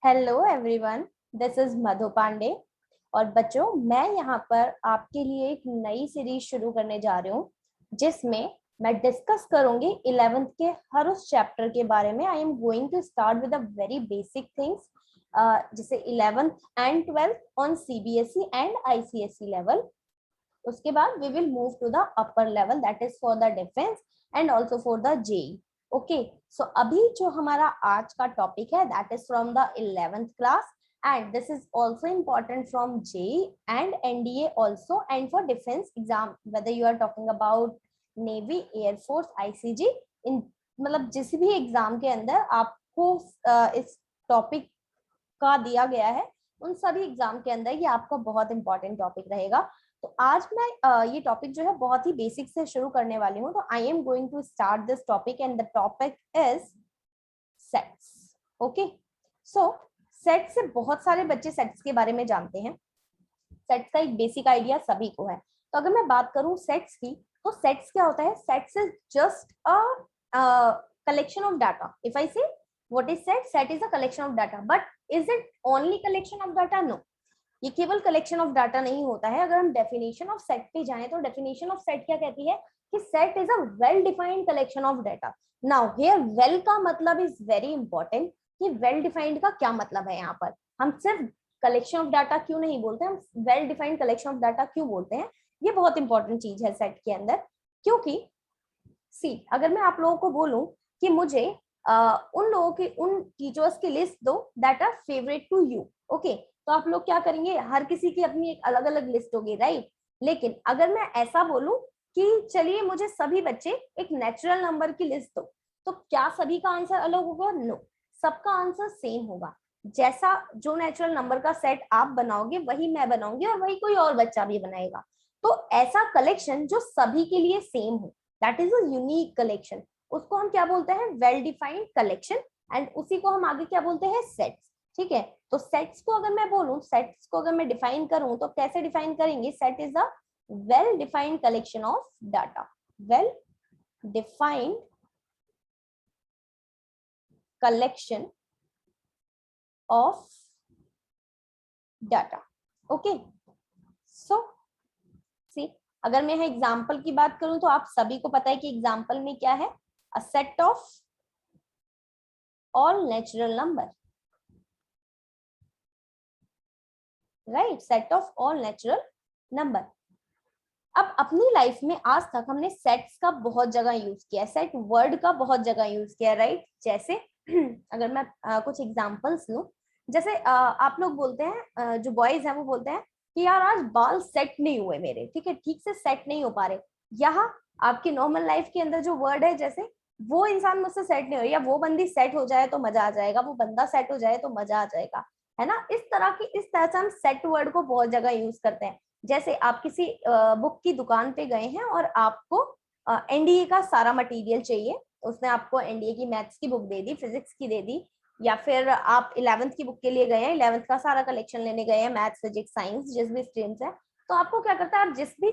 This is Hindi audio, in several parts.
हेलो एवरीवन, दिस इज मधु पांडे। और बच्चों, मैं यहाँ पर आपके लिए एक नई सीरीज शुरू करने जा रही हूँ जिसमें मैं डिस्कस करूंगी 11th के हर उस चैप्टर के बारे में। I am going to start with a very basic things, जैसे 11th and 12th on CBSE and ICSE level. उसके बाद we will move to the upper level, that is for the defence and also for the JEE. Okay, so अभी जो हमारा आज का टॉपिक है that is from the 11th class and this is also important from JEE and NDA also, and for defense exam whether you are talking about Navy, Air Force, ICG, इन मतलब जिस भी एग्जाम के अंदर आपको इस टॉपिक का दिया गया है उन सभी एग्जाम के अंदर ये आपका बहुत इंपॉर्टेंट टॉपिक रहेगा। तो आज मैं ये टॉपिक जो है बहुत ही बेसिक से शुरू करने वाली हूँ। तो I am going to start this topic and the topic is sets. Okay, so set से बहुत सारे बच्चे सेट्स के बारे में जानते हैं। सेट्स का एक बेसिक आइडिया सभी को है। तो अगर मैं बात करूं सेट्स की, तो सेट्स क्या होता है? Sets is just a collection of data. If I say what is set, set is a collection of data, but is it only collection of data? No, ये केवल कलेक्शन ऑफ डाटा नहीं होता है। अगर हम डेफिनेशन ऑफ सेट पे जाएं तो डेफिनेशन ऑफ सेट क्या कहती है कि set is a well defined collection of data. Now here well का मतलब इज वेरी इंपॉर्टेंट कि वेल डिफाइंड का क्या मतलब है। यहाँ पर हम सिर्फ कलेक्शन ऑफ डाटा क्यों नहीं बोलते, हम well defined collection of data क्यों बोलते हैं? ये बहुत इंपॉर्टेंट चीज है सेट के अंदर। क्योंकि सी, अगर मैं आप लोगों को बोलूं कि मुझे उन लोगों की, उन टीचर्स की लिस्ट दो that are favourite to you, okay, तो आप लोग क्या करेंगे? हर किसी की अपनी एक अलग अलग लिस्ट होगी, राइट? लेकिन अगर मैं ऐसा बोलूं कि चलिए मुझे सभी बच्चे एक नेचुरल नंबर की लिस्ट दो, तो क्या सभी का आंसर अलग होगा? नो, सबका आंसर सेम होगा। जैसा जो नेचुरल नंबर का सेट आप बनाओगे वही मैं बनाऊंगी और वही कोई और बच्चा भी बनाएगा। तो ऐसा कलेक्शन जो सभी के लिए सेम हो, that is a unique collection, उसको हम क्या बोलते हैं? Well defined collection. एंड उसी को हम आगे क्या बोलते हैं? सेट्स। ठीक है, तो सेट्स को अगर मैं बोलूं, सेट्स को अगर मैं डिफाइन करूं तो कैसे डिफाइन करेंगे? Set is a well defined collection of data. Well defined collection of data. Okay, so see, अगर मैं एग्जाम्पल की बात करूं तो आप सभी को पता है कि एग्जाम्पल में क्या है? अ set of all natural number, right? Set of all natural number. अब अपनी लाइफ में आज तक हमने सेट्स का बहुत जगह यूज किया है, सेट वर्ड का बहुत जगह यूज किया है, राइट? जैसे अगर मैं कुछ एग्जांपल्स लूं, जैसे आप लोग बोलते हैं, जो बॉयज हैं वो बोलते हैं कि यार आज बाल सेट नहीं हुए मेरे, ठीक है, ठीक से सेट नहीं हो पा रहे। यहाँ आपकी नॉर्मल लाइफ के अंदर जो वर्ड है, जैसे वो इंसान मुझसे सेट नहीं हो, या वो बंदी सेट हो जाए तो मजा आ जाएगा, वो बंदा सेट हो जाए तो मजा आ जाएगा, है ना? इस तरह से हम सेट वर्ड को बहुत जगह यूज करते हैं। जैसे आप किसी बुक की दुकान पे गए हैं और आपको एनडीए का सारा मटेरियल चाहिए, उसने आपको एनडीए की मैथ्स की बुक दे दी, फिजिक्स की दे दी, या फिर आप 11th की बुक के लिए गए हैं, 11th का सारा कलेक्शन लेने गए हैं, मैथ्स, फिजिक्स, साइंस, जिस भी स्ट्रीम्स है। तो आपको क्या करता है? आप जिस भी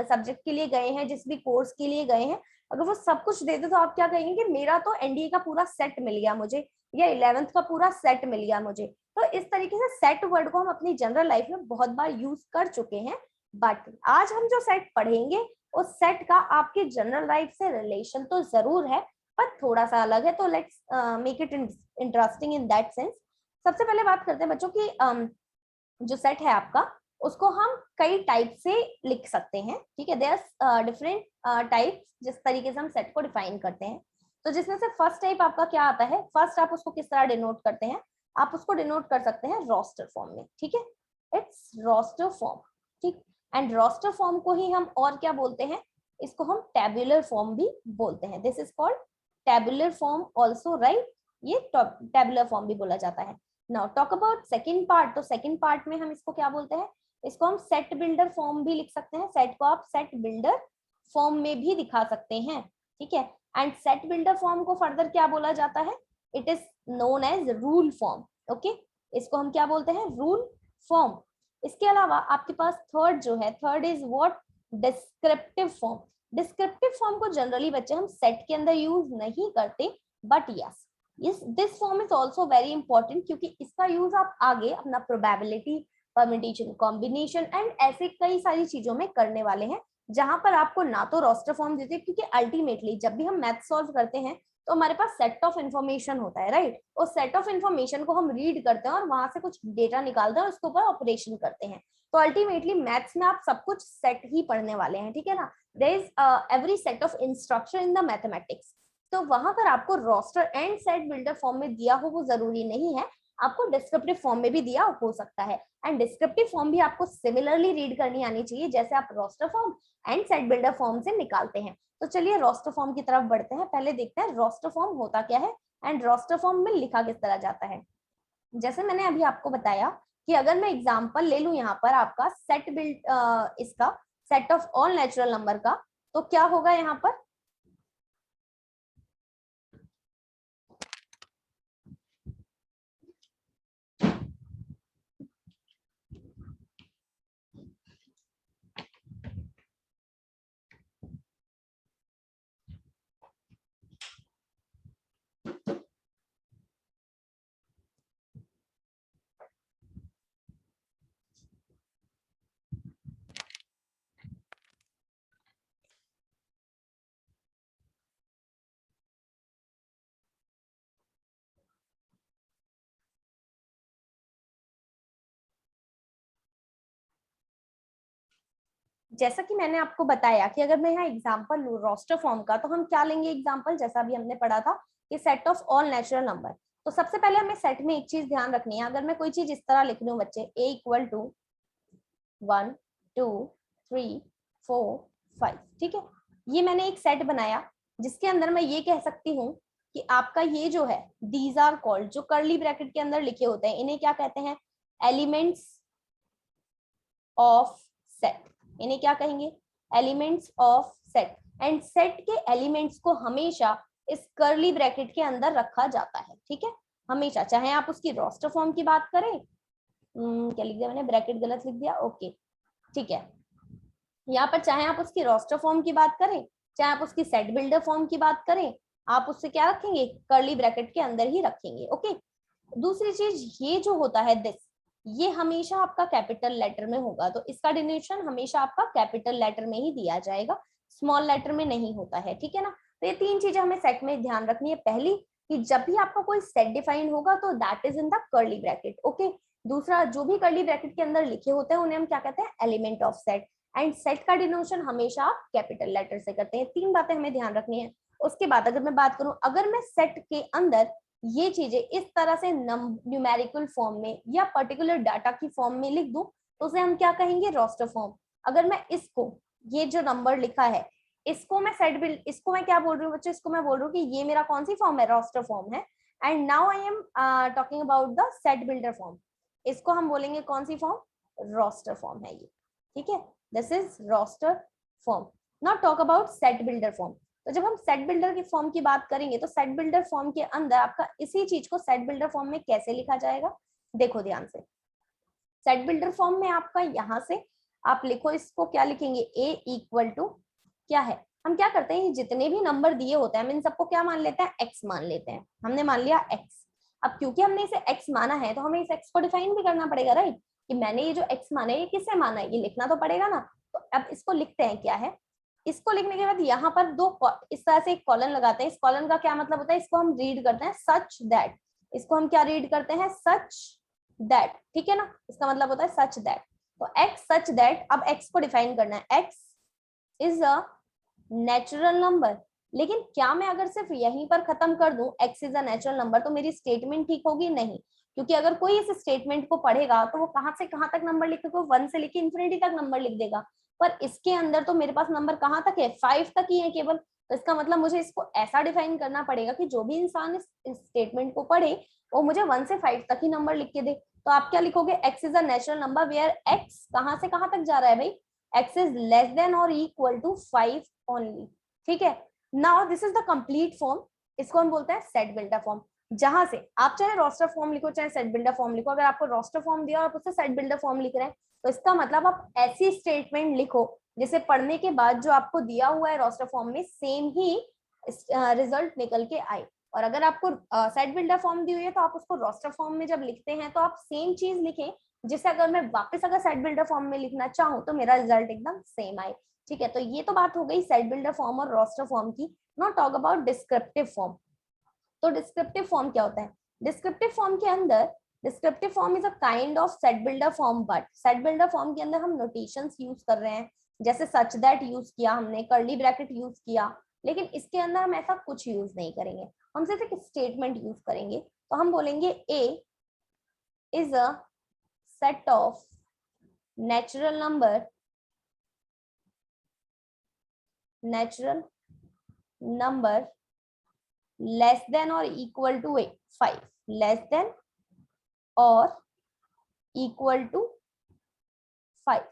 सब्जेक्ट के लिए गए हैं, जिस भी कोर्स के लिए गए हैं, अगर वो सब कुछ दे दे तो आप क्या कहेंगे कि मेरा तो एनडीए का पूरा सेट मिल गया मुझे, या 11th का पूरा सेट मिल गया मुझे। तो इस तरीके से सेट वर्ड को हम अपनी जनरल लाइफ में बहुत बार यूज कर चुके हैं, बट आज हम जो सेट पढ़ेंगे उस सेट का आपकी जनरल लाइफ से रिलेशन तो जरूर है, पर थोड़ा सा अलग है। तो let's make it interesting in that sense. सबसे पहले बात करते हैं बच्चों की, जो सेट है आपका, उसको हम कई टाइप से लिख सकते हैं, ठीक है? देयर आर डिफरेंट टाइप्स जिस तरीके से हम सेट को डिफाइन करते हैं। तो जिसमें से फर्स्ट टाइप आपका क्या आता है? फर्स्ट आप उसको किस तरह डिनोट करते हैं? आप उसको डिनोट कर सकते हैं रोस्टर फॉर्म में, ठीक है? इट्स रोस्टर फॉर्म, ठीक। एंड रोस्टर फॉर्म को ही हम और क्या बोलते हैं? इसको हम टेबुलर फॉर्म भी बोलते हैं। This is called tabular form also, right? ये टेबुलर फॉर्म भी बोला जाता है। Now talk about second part. तो सेकंड पार्ट में हम इसको क्या बोलते हैं? इसको हम सेट बिल्डर फॉर्म भी लिख सकते हैं। सेट को आप सेट बिल्डर फॉर्म में भी दिखा सकते हैं, ठीक है? एंड सेट बिल्डर फॉर्म को फर्दर क्या बोला जाता है? It is known as rule form, okay? इसको हम क्या बोलते हैं? Rule form. इसके अलावा आपके पास थर्ड जो है, third is what? Descriptive form. Descriptive form को जनरली बच्चे हम सेट के अंदर यूज नहीं करते, but yes, this form is also very important, क्योंकि इसका यूज आप आगे अपना प्रोबेबिलिटी, परम्यूटेशन, कॉम्बिनेशन एंड ऐसे कई सारी चीजों में करने वाले हैं, जहां पर आपको ना तो रोस्टर फॉर्म देते हैं, क्योंकि अल्टीमेटली जब भी हम मैथ सॉल्व करते हैं तो हमारे पास सेट ऑफ इन्फॉर्मेशन होता है, राइट। उस सेट ऑफ इन्फॉर्मेशन को हम रीड करते हैं और वहां से कुछ डेटा निकालते हैं और उसके ऊपर ऑपरेशन करते हैं। तो अल्टीमेटली मैथ्स में आप सब कुछ सेट ही पढ़ने वाले हैं, ठीक है ना। There is every set of instruction in the mathematics. तो वहां पर आपको roster and set builder form में दिया हो वो जरूरी नहीं है, आपको डिस्क्रिप्टिव फॉर्म में भी दिया हो सकता है। एंड डिस्क्रिप्टिव फॉर्म भी आपको सिमिलरली रीड करनी आनी चाहिए, जैसे आप roster form and set builder form से निकालते हैं। तो चलिए रोस्टर फॉर्म की तरफ बढ़ते हैं। पहले देखते हैं रोस्टर फॉर्म होता क्या है एंड रोस्टर फॉर्म में लिखा किस तरह जाता है। जैसे मैंने अभी आपको बताया कि अगर मैं एग्जांपल ले लूं यहाँ पर आपका सेट बिल्ड इसका set of all natural number का, तो क्या होगा यहाँ पर, जैसा कि मैंने आपको बताया कि अगर मैं यहाँ एग्जांपल लूं रोस्टर फॉर्म का, तो हम क्या लेंगे एग्जांपल, जैसा अभी हमने पढ़ा था कि set of all natural number. तो सबसे पहले हमें सेट में एक चीज ध्यान रखनी है, अगर मैं कोई चीज इस तरह लिख रही हूँ बच्चे, a इक्वल टू 1 2 3 4 5, ठीक है, ये मैंने एक सेट बनाया जिसके अंदर मैं ये कह सकती हूँ कि आपका ये जो है दीज आर कॉल्ड, जो कर्ली ब्रैकेट के अंदर लिखे होते हैं इन्हें क्या कहते हैं, एलिमेंट्स ऑफ सेट। इन्हें क्या कहेंगे, elements of set. And set के एलिमेंट्स को हमेशा इस कर्ली ब्रैकेट के अंदर रखा जाता है, ठीक है, हमेशा, चाहे आप उसकी रोस्टर फॉर्म की बात करें, क्या लिख दिया मैंने, ब्रैकेट गलत लिख दिया, ओके ठीक है, यहाँ पर चाहे आप उसकी रोस्टर फॉर्म की बात करें, चाहे आप उसकी सेट बिल्डर फॉर्म की बात करें, आप उससे क्या रखेंगे, कर्ली ब्रैकेट के अंदर ही रखेंगे, ओके। दूसरी चीज, ये जो होता है दिस, ये हमेशा आपका कैपिटल लेटर में होगा, तो इसका डिनोटेशन हमेशा आपका कैपिटल लेटर में ही दिया जाएगा, स्मॉल लेटर में नहीं होता है, ठीक है ना। तो ये तीन चीजें हमें सेट में ध्यान रखनी है। पहली, कि जब भी आपका कोई सेट डिफाइन होगा तो that is in the curly bracket, okay. दूसरा, जो भी कर्ली ब्रैकेट के अंदर लिखे होते हैं उन्हें हम क्या कहते हैं, element of set. And set का डिनोटेशन हमेशा आप कैपिटल लेटर से करते हैं। तीन बातें हमें ध्यान रखनी है। उसके बाद अगर मैं बात करूं, अगर मैं सेट के अंदर ये चीजें इस तरह से न्यूमेरिकल फॉर्म में या पर्टिकुलर डाटा की फॉर्म में लिख दूं, तो उसे हम क्या कहेंगे, रोस्टर फॉर्म। अगर मैं इसको, ये जो नंबर लिखा है, इसको मैं सेट बिल्ड, इसको मैं क्या बोल रही हूँ बच्चों, इसको मैं बोल रही हूँ कि ये मेरा कौन सी फॉर्म है, रोस्टर फॉर्म है। And now I am talking about the set builder form, इसको हम बोलेंगे कौन सी फॉर्म, रोस्टर फॉर्म है ये, ठीक है, this is roster form. Now talk about set builder form. तो जब हम सेट बिल्डर की फॉर्म की बात करेंगे, तो सेट बिल्डर फॉर्म के अंदर आपका इसी चीज को सेट बिल्डर फॉर्म में कैसे लिखा जाएगा, देखो ध्यान से। सेट बिल्डर फॉर्म में आपका यहां से आप लिखो, इसको क्या लिखेंगे, a इक्वल टू क्या है, हम क्या करते हैं, जितने भी नंबर दिए होते हैं हम इन सबको क्या मान लेते हैं, x मान लेते हैं। हमने मान लिया x। अब क्योंकि हमने इसे x माना है तो हमें इस x को डिफाइन भी करना पड़ेगा, राइट, कि मैंने ये जो x माना है ये किससे माना है, ये लिखना तो पड़ेगा ना। तो अब इसको लिखते हैं, क्या है, इसको लिखने के बाद यहाँ पर दो इस तरह से एक कॉलन लगाते हैं। इस कॉलन का क्या मतलब होता है, इसको हम रीड करते हैं सच दैट, इसको हम क्या रीड करते हैं, सच दैट, ठीक है ना, इसका मतलब होता है सच दैट। तो x सच दैट, अब x को डिफाइन करना है, x is a natural number. लेकिन क्या मैं अगर सिर्फ यहीं पर खत्म कर दूं x is a natural number, तो मेरी स्टेटमेंट ठीक होगी, नहीं, क्योंकि अगर कोई इस स्टेटमेंट को पढ़ेगा तो वो कहां से कहां तक नंबर लिखेगा, 1 से लेके इंफिनिटी तक नंबर लिख देगा। पर इसके अंदर तो मेरे पास नंबर कहां तक है, 5 तक ही है केवल। तो इसका मतलब मुझे इसको ऐसा डिफाइन करना पड़ेगा कि जो भी इंसान इस स्टेटमेंट को पढ़े वो मुझे 1 से 5 तक ही नंबर लिख के दे। तो आप क्या लिखोगे, x is a natural number where x कहां से कहां तक जा रहा है भाई, x इज लेस देन और इक्वल टू 5 ओनली, ठीक है। Now this is the complete form, इसको हम बोलते हैं सेट बिल्डर फॉर्म। जहां से आप चाहे रोस्टर फॉर्म लिखो चाहे सेट बिल्डर फॉर्म लिखो, अगर आपको रोस्टर फॉर्म दिया और आप उससे सेट बिल्डर फॉर्म लिख रहे हैं, तो इसका मतलब आप ऐसी स्टेटमेंट लिखो जिसे पढ़ने के बाद जो आपको दिया हुआ है रोस्टर फॉर्म में सेम ही रिजल्ट निकल के आए। और अगर आपको सेट बिल्डर फॉर्म दी हुई है तो आप उसको रोस्टर फॉर्म में जब लिखते हैं तो आप सेम चीज लिखें, जिससे अगर मैं वापस अगर सेट बिल्डर फॉर्म में लिखना चाहूँ तो मेरा रिजल्ट एकदम सेम आए। ठीक है, तो ये तो बात हो गई सेट बिल्डर फॉर्म और रोस्टर फॉर्म की। Now talk about descriptive form. तो डिस्क्रिप्टिव फॉर्म क्या होता है? डिस्क्रिप्टिव फॉर्म के अंदर, descriptive form is a kind of set builder form, but set builder form के अंदर हम नोटेशंस यूज कर रहे हैं, जैसे सच दैट यूज किया हमने, कर्ली ब्रैकेट यूज किया, लेकिन इसके अंदर हम ऐसा कुछ यूज नहीं करेंगे, हम सिर्फ एक स्टेटमेंट यूज करेंगे। तो हम बोलेंगे A is a set of natural number, natural number less than और इक्वल टू 5, लेस देन और इक्वल टू 5।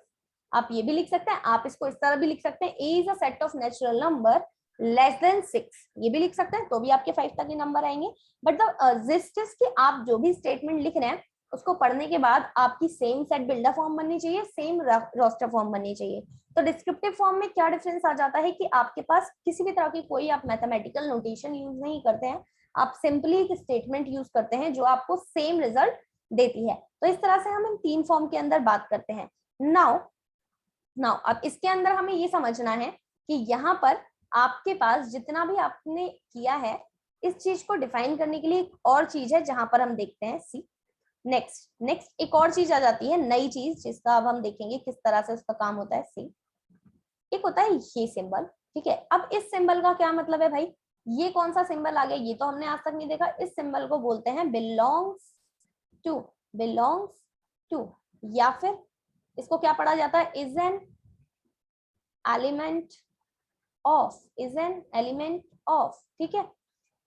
आप ये भी लिख सकते हैं, आप इसको इस तरह भी लिख सकते हैं, A is a set of natural number less than 6, ये भी लिख सकते हैं, तो भी आपके 5 तक के नंबर आएंगे। बट द जिस्ट इज कि आप जो भी स्टेटमेंट लिख रहे हैं उसको पढ़ने के बाद आपकी सेम सेट बिल्डर फॉर्म बननी चाहिए, सेम रोस्टर फॉर्म बननी चाहिए। तो डिस्क्रिप्टिव फॉर्म में क्या डिफरेंस आ जाता है कि आपके पास किसी भी तरह की कोई आप मैथमेटिकल नोटेशन यूज नहीं करते हैं, आप सिंपली एक स्टेटमेंट यूज करते हैं जो आपको सेम रिजल्ट देती है। तो इस तरह से हम इन 3 फॉर्म के अंदर बात करते हैं। नाउ अब इसके अंदर हमें ये समझना है कि यहाँ पर आपके पास जितना भी आपने किया है, इस चीज को डिफाइन करने के लिए एक और चीज है जहां पर हम देखते हैं सी। नेक्स्ट एक और चीज आ जाती है, नई चीज, जिसका अब हम देखेंगे किस तरह से उसका काम होता है। सी एक होता है ये सिंबल, ठीक है। अब इस सिंबल का क्या मतलब है भाई? ये कौन सा सिंबल आ गया, ये तो हमने आज तक नहीं देखा। इस सिंबल को बोलते हैं बिलोंग्स टू, बिलोंग्स टू, या फिर इसको क्या पढ़ा जाता है, is an element of, is an element of. ठीक है,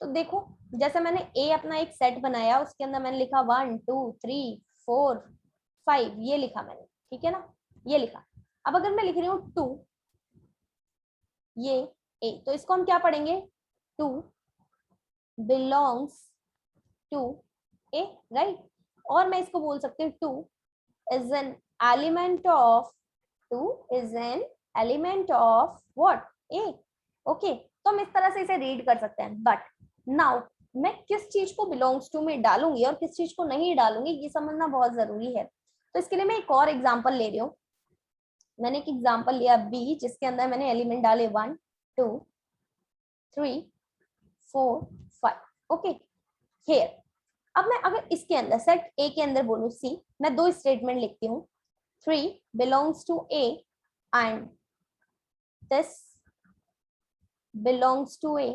तो देखो जैसे मैंने ए अपना एक सेट बनाया, उसके अंदर मैंने लिखा 1 2 3 4 5, ये लिखा मैंने, ठीक है ना, ये लिखा। अब अगर मैं लिख रही हूँ 2, ये ए, तो इसको हम क्या पढ़ेंगे, 2 बिलोंग्स टू ए, राइट। और मैं इसको बोल सकती हूँ 2 is an element of, 2 is an element of what, A. Okay, तो हम इस तरह से इसे रीड कर सकते हैं। बट नाउ मैं किस चीज को बिलोंग्स टू में डालूंगी और किस चीज को नहीं डालूंगी, ये समझना बहुत जरूरी है। तो इसके लिए मैं एक और एग्जांपल ले रही हूँ। मैंने एक एग्जांपल लिया बी, जिसके अंदर मैंने एलिमेंट डाले 1 2 3 4 5। ओके, हियर अब मैं अगर इसके अंदर सेट ए के अंदर बोलूं सी, मैं 2 स्टेटमेंट लिखती हूँ, 3 belongs to A and this belongs to A,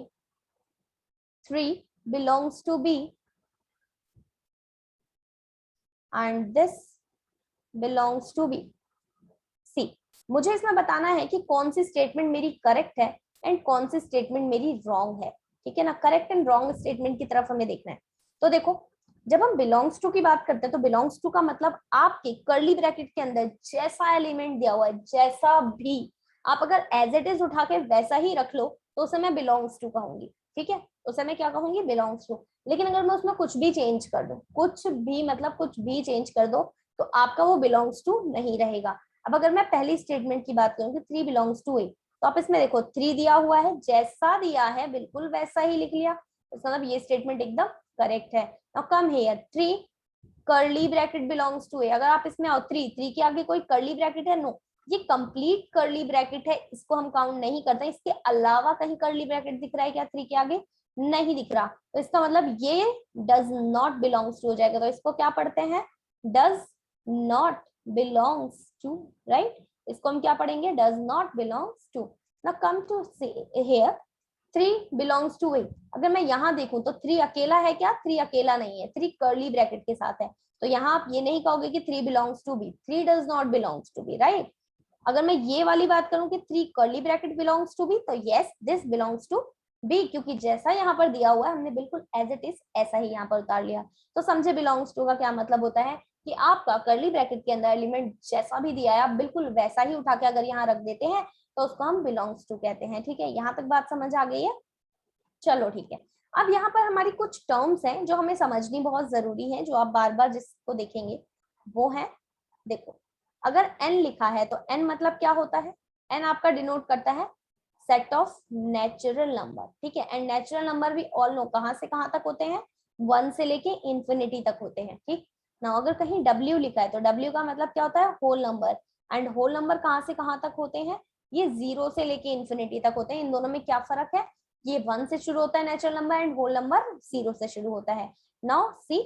3 belongs to B and this belongs to B। सी, मुझे इसमें बताना है कि कौन सी स्टेटमेंट मेरी करेक्ट है एंड कौन सी स्टेटमेंट मेरी रॉन्ग है, ठीक है ना। करेक्ट एंड रॉन्ग स्टेटमेंट की तरफ हमें देखना है। तो देखो, जब हम बिलोंग्स टू की बात करते हैं तो बिलोंग्स टू का मतलब आपके कर्ली ब्रैकेट के अंदर जैसा एलिमेंट दिया हुआ है, जैसा भी आप अगर एज इट इज उठा के वैसा ही रख लो तो उसे मैं बिलोंग्स टू कहूंगी, ठीक है, उसे मैं क्या कहूंगी, बिलोंग्स टू। लेकिन अगर मैं उसमें कुछ भी चेंज कर दूं, कुछ भी मतलब कुछ भी चेंज कर दो, तो आपका वो बिलोंग्स टू नहीं रहेगा। अब अगर मैं पहली स्टेटमेंट की बात करूं कि 3 बिलोंग्स टू ए, तो आप इसमें देखो 3 दिया हुआ है, जैसा दिया है बिल्कुल वैसा ही लिख लिया, इसका मतलब ये स्टेटमेंट एकदम करेक्ट है। Now come here, 3 curly bracket belongs to A. अगर आप इसमें आओ 3 के आगे कोई कर्ली ब्रैकेट है, नो, ये कंप्लीट कर्ली ब्रैकेट है, इसको हम काउंट नहीं करते। इसके अलावा कहीं कर्ली ब्रैकेट दिख रहा है क्या 3 के आगे? नहीं दिख रहा, तो इसका मतलब ये डज नॉट बिलोंग्स टू हो जाएगा। तो इसको क्या पढ़ते हैं, does not belongs to, right. इसको हम क्या पढ़ेंगे, does not belongs to. Now come to here, 3 belongs to A. अगर मैं यहाँ देखूं तो 3 अकेला है क्या? 3 अकेला नहीं है, 3 कर्ली ब्रैकेट के साथ है। तो यहाँ आप ये नहीं कहोगे कि 3 belongs to B, 3 does not belongs to B, right. अगर मैं ये वाली बात करूं कि 3 curly bracket belongs to B, तो yes this belongs to B, क्योंकि जैसा यहाँ पर दिया हुआ है हमने बिल्कुल एज इट इज ऐसा ही यहाँ पर उतार लिया। तो समझे बिलोंग्स टू का क्या मतलब होता है कि आपका कर्ली ब्रैकेट के अंदर एलिमेंट जैसा भी दिया है आप बिल्कुल वैसा ही उठा के अगर यहाँ रख देते हैं तो उसको हम बिलोंग्स टू कहते हैं, ठीक है। यहाँ तक बात समझ आ गई है? चलो ठीक है। अब यहाँ पर हमारी कुछ टर्म्स हैं जो हमें समझनी बहुत जरूरी है, जो आप बार बार जिसको देखेंगे वो है, देखो अगर n लिखा है तो n मतलब क्या होता है, n आपका डिनोट करता है सेट ऑफ नेचुरल नंबर, ठीक है। एंड नेचुरल नंबर भी ऑल नो कहाँ से कहाँ तक होते हैं, 1 से लेके इंफिनिटी तक होते हैं, ठीक ना। अगर कहीं W लिखा है तो W का मतलब क्या होता है, whole number. And whole number कहाँ से कहाँ तक होते हैं, ये 0 से लेके इंफिनिटी तक होते हैं। इन दोनों में क्या फर्क है, ये 1 से शुरू होता है natural number and whole number 0 से शुरू होता है। नाउ सी,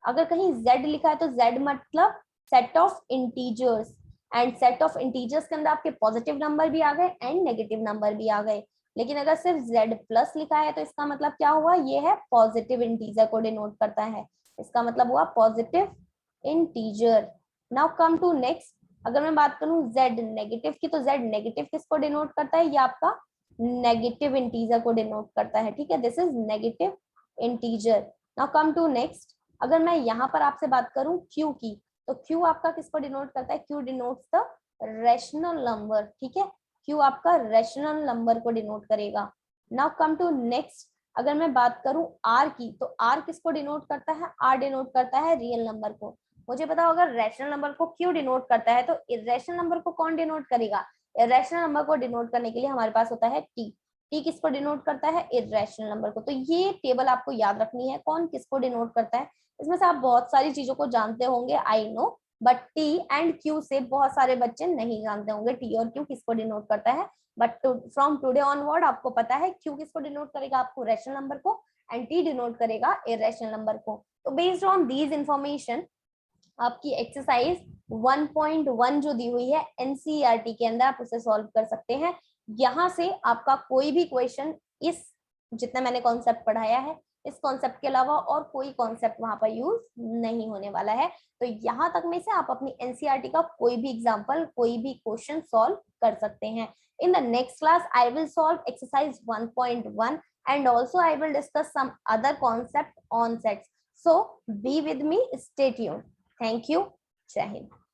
अगर कहीं Z लिखा है तो Z मतलब set of integers, and set of integers के अंदर आपके पॉजिटिव नंबर भी आ गए एंड नेगेटिव नंबर भी आ गए। लेकिन अगर सिर्फ Z प्लस लिखा है तो इसका मतलब क्या हुआ, ये है पॉजिटिव इंटीजर को डिनोट करता है, इसका मतलब हुआ positive integer. Now come to next, अगर मैं बात करूं Z नेगेटिव की, तो Z नेगेटिव किसको डिनोट करता है, ये आपका नेगेटिव इंटीजर को डिनोट करता है, ठीक है। This is negative integer. Now come to next, अगर मैं यहाँ पर आपसे बात करूं Q की, तो Q आपका किसको डिनोट करता है, Q denotes the rational number, ठीक है। Q आपका रैशनल नंबर को डिनोट करेगा। नाउ कम टू नेक्स्ट, अगर मैं बात करूं R की, तो R किसको डिनोट करता है, R डिनोट करता है रियल नंबर को। मुझे बताओ, अगर रैशनल नंबर को Q डिनोट करता है तो इरेशनल नंबर को कौन डिनोट करेगा, इरेशनल नंबर को डिनोट करने के लिए हमारे पास होता है T। T किसको डिनोट करता है, इरेशनल नंबर को। तो ये टेबल आपको याद रखनी है, कौन किसको डिनोट करता है। इसमें से आप बहुत सारी चीजों को जानते होंगे, I know, but T and Q से बहुत सारे बच्चे नहीं जानते होंगे T और Q किसको डिनोट करता है। बट फ्रॉम टुडे ऑनवर्ड आपको पता है Q किसको डिनोट करेगा, आपको रैशनल नंबर को, एंड T डिनोट करेगा इरेशनल नंबर को। तो बेस्ड ऑन दीज इंफॉर्मेशन आपकी एक्सरसाइज 1.1 जो दी हुई है एनसीईआरटी के अंदर, आप उसे सॉल्व कर सकते हैं। यहाँ से आपका कोई भी क्वेश्चन इस जितना मैंने कॉन्सेप्ट पढ़ाया है इस कॉन्सेप्ट के अलावा और कोई कॉन्सेप्ट वहां पर यूज नहीं होने वाला है। तो यहाँ तक में से आप अपनी एनसीईआरटी का कोई भी एग्जाम्पल, कोई भी क्वेश्चन सॉल्व कर सकते हैं। In the next class, I will solve exercise 1.1 and also I will discuss some other concept on sets. So be with me, stay tuned. Thank you. Jai Hind.